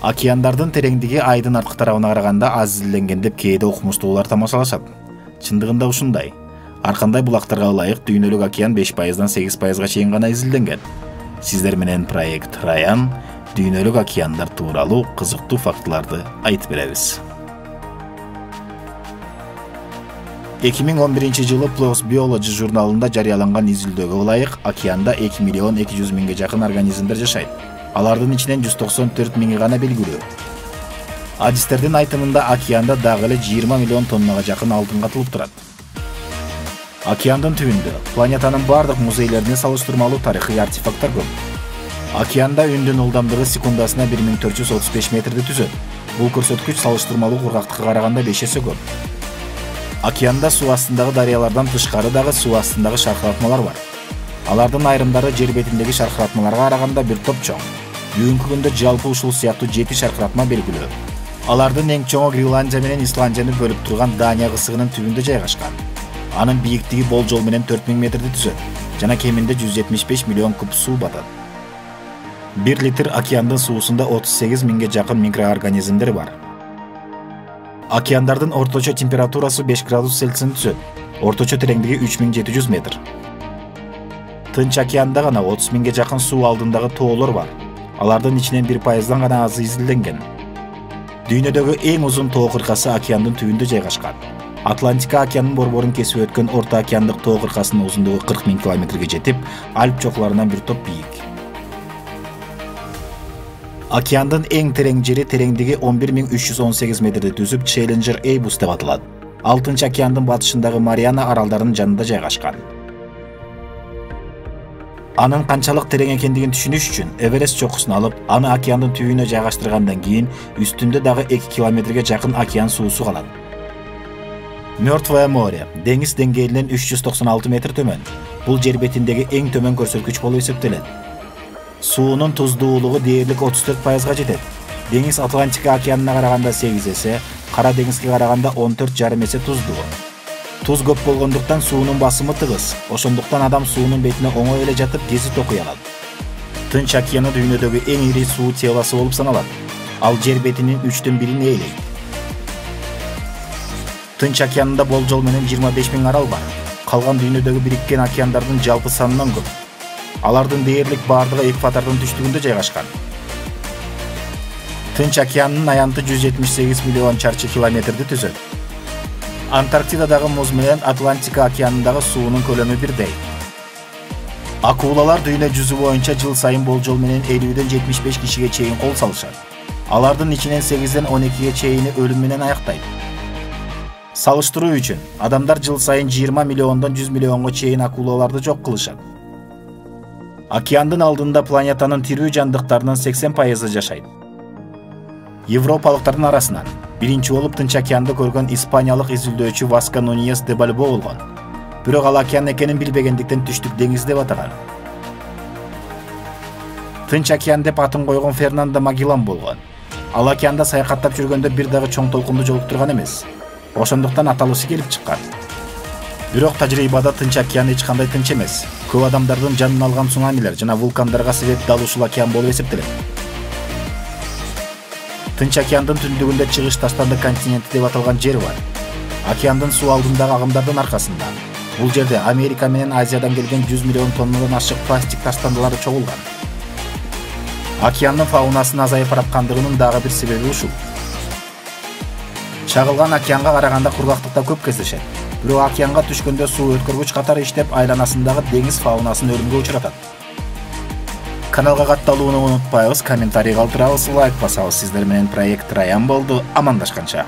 Океандардын тереңдиги айдын арткы тарабына караганда аз изилденген деп кээде окумуштуулар тамашалашат. Чындыгында ушундай. Ар кандай булактарга ылайык дүйнөлүк океан 5%-дан 8%га чейин гана изилденген. Сиздер менен проект Раян дүйнөлүк океандар тууралуу кызыктуу фактыларды айтып беребиз. 2011 жылы PLOS Biology журналында жарыяланган изилдөөгө ылайык океанда 2 миллион 200 миңге жакын организмдер жашайт. Алардын ичинен 194 миңи гана белгилүү. Адистердин айтымында океанда дагы эле 20 миллион тоннага жакын алтын катылып турат. Океандын түбүндө планетанын бардык музейлерине салыштырмалуу тарыхый артефакттар көп. Океанда үндүн ылдамдыгы секундасына 1435 метрди түзөт. Бул көрсөткүч салыштырмалуу кургактыкка караганда 5 эсе көп. Океанда суу астындагы дарыялардан тышкары дагы суу астындагы шаркыратмалар бар. Алардын айрымдары жер бетиндеги шаркыратмаларга караганда бир топ чоң. Бүгүнкү күндө жалпы ушул сыяктуу 7 шаркыратма белгилүү. Алардын эң чоңу Гренландия менен Исландияны бөлүп турган Дания кысыгынын түбүндө жайгашкан. Анын бийиктиги болжол менен 4000 метрди түзөт жана кеминде 175 миллион куб суу батат. 1 литр океандын суусунда 38 миңге жакын микроорганизмдер бар. Океандардын орточо температурасы 5 градус Цельсияны түзөт. Орточо тереңдиги 3700 метр. Тынч океанда гана 30 миңге жакын суу алдындагы тоолор бар. Алардын ичинен 1%дан гана азы изилденген. Дүйнөдөгү эң узун тоо кыркасы океандын түбүндө жайгашкан. Атлантика океанынын борборун кесип өткөн Орто океандык тоо кыркасынын узундугу 40 миң километрге жетип, Альп чоклорунан бир топ бийик. Океандын эң терең жери тереңдиги 11318 метрди түзүп Challenger Эйбус деп аталат. Алтынчы океандын батышындагы Мариана аралдарынын жанында жайгашкан. Анын канчалык терең экендигин түшүнүш үчүн Эверест чокусун алып, аны океандын түбүнө жайгаштыргандан кийин үстүндө дагы 2 километрге жакын океан суусу калат. Мёртвое море деңиз деңгээлинен 396 метр төмөн. Бул жер бетиндеги эң төмөн көрсөткүч болуп эсептелет. Суунун туздуулугу дээрлик 34%га жетет. Деңиз Атлантика океанына караганда 8 эсе, Кара деңизге караганда 14,5 эсе туздуу. Туз көп болгондуктан суунун басымы тыгыз. Ошондуктан адам суунун бетине оңой эле жатып гезит окуй алат. Тынч океаны дүйнөдөгү эң ири суу теласы болуп саналат. Ал жер бетинин 3/1 ээлейт. Тынч океанында болжол менен 25 миң арал бар. Калган дүйнөдөгү бириккен океандардын жалпы санынан көп. Алардын дээрлик бардыгы экватордун түштүгүндө жайгашкан. Тынч океанынын аянты 178 миллион чарчы километрди түзөт. Антарктидадагы муз менен Атлантика океанындагы суунун көлөмү бирдей. Акулалар дүйнө жүзү боюнча жыл сайын болжол менен 50-ден 75 кишиге чейин кол салышат. Алардын ичинен 8-ден 12ге чейини өлүм менен аяктайт. Салыштыруу үчүн адамдар жыл сайын 20 миллиондон 100 миллионго чейин акулаларды жок кылышат. Океандын алдында планетанын тирүү жандыктарынын 80% жашайт. Европалыктардын арасынан биринчи болуп Тынч океанды көргөн испаниялык изилдөөчү Васко Нуньес де Бальбо болгон. Бирок ал океан экенин билбегендиктен түштүк деңиз деп атаган. Тынч океан деп атын койгон Фернандо Магеллан болгон. Ал океанда саякаттап жүргөндө бир дагы чоң толкунду жолуктурган эмес. Ошондуктан аталышы келип чыккан. Бирок тажрыйбада Тынч океан эч кандай тынч эмес. Көп адамдардын жанын алган цунамилер жана вулкандарга себеп дал ушул океан болуп эсептелет. Тынч океандын түндүгүндө чыгыш таштанды континенти деп аталган жер бар. Океандын суу алдындагы агымдардын аркасында бул жерде Америка менен Азиядан келген 100 миллион тоннадан ашык пластик таштандылары чогулган. Океандын фаунасынын азайып бараткандыгынын дагы бир себеби ушул. Чагылган океанга караганда кургактыкта көп кездешет. Бирок океанга түшкөндө суу өткөргүч катары иштеп айланасындагы деңиз фаунасын өлүмгө учуратат. Каналга катталууну унутпайбыз, комментарий калтырабыз, лайк басабыз. Сиздер менен проект Раян болду. Амандашканча.